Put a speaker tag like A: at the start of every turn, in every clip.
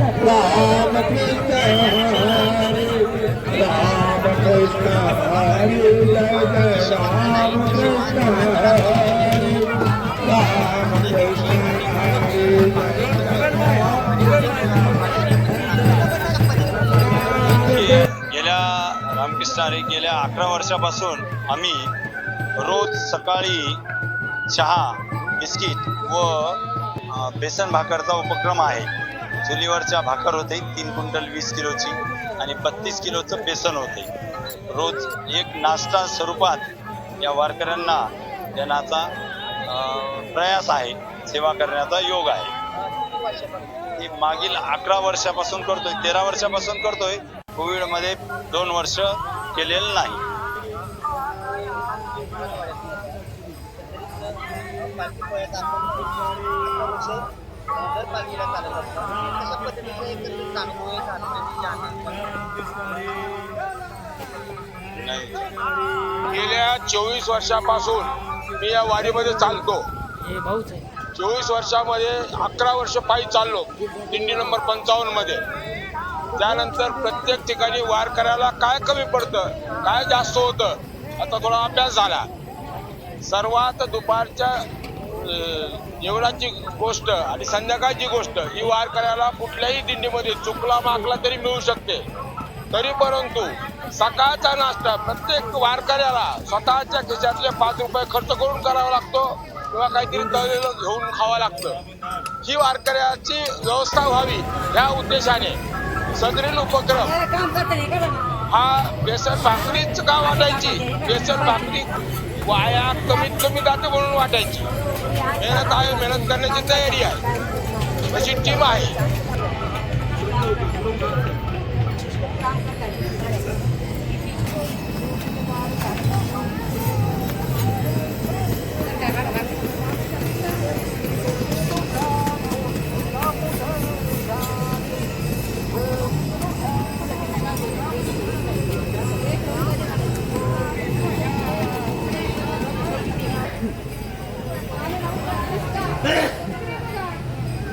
A: राम कृष्ण हरी राम कृष्ण हरी जय जय राम कृष्ण हरी राम कृष्ण हरी
B: गेल्या रामकृष्ण हरी गेल्या 11 वर्षापासून आम्ही रोज सकाळी चहा बिस्किट व बेसन भाकरचा उपक्रम आहे. चुलीवरच्या भाकर होते 3 क्विंटल 20 किलोची आणि 32 किलोचं बेसन होते. रोज एक नाश्ता स्वरूपात या वारकऱ्यांना देण्याचा प्रयास आहे, सेवा करण्याचा योग आहे. हे मागील 11 वर्षापासून करतोय, 13 वर्षापासून करतोय. कोविडमध्ये 2 वर्ष केलेलं नाही.
C: गेल्या 24 वर्षापासून मी या वारीमध्ये चालतो. 24 वर्षामध्ये 11 वर्ष पायी चाललो दिंडी नंबर 55 मध्ये. त्यानंतर प्रत्येक ठिकाणी वारकऱ्याला काय कमी पडतं, काय जास्त होतं, आता थोडा अभ्यास झाला. सर्वात दुपारच्या जेवणाची गोष्ट आणि संध्याकाळची गोष्ट ही वारकऱ्याला कुठल्याही दिंडीमध्ये चुकला मागला तरी मिळू शकते. तरी परंतु सकाळचा नाश्ता प्रत्येक वारकऱ्याला स्वतःच्या खिशातले 5 रुपये खर्च करून करावा लागतो किंवा काहीतरी तळलेलं घेऊन खावं लागतं. ही वारकऱ्याची व्यवस्था व्हावी या उद्देशाने सदरील उपक्रम हा बेसन भाकरीच का वाटायची, बेसन भाकरी वाया कमीत कमी जाते म्हणून वाटायची. मेहनत आहे, मेहनत करण्याची तयारी आहे, अशी टीम आहे.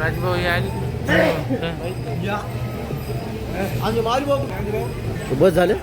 D: राजभाऊ
E: बस झाले.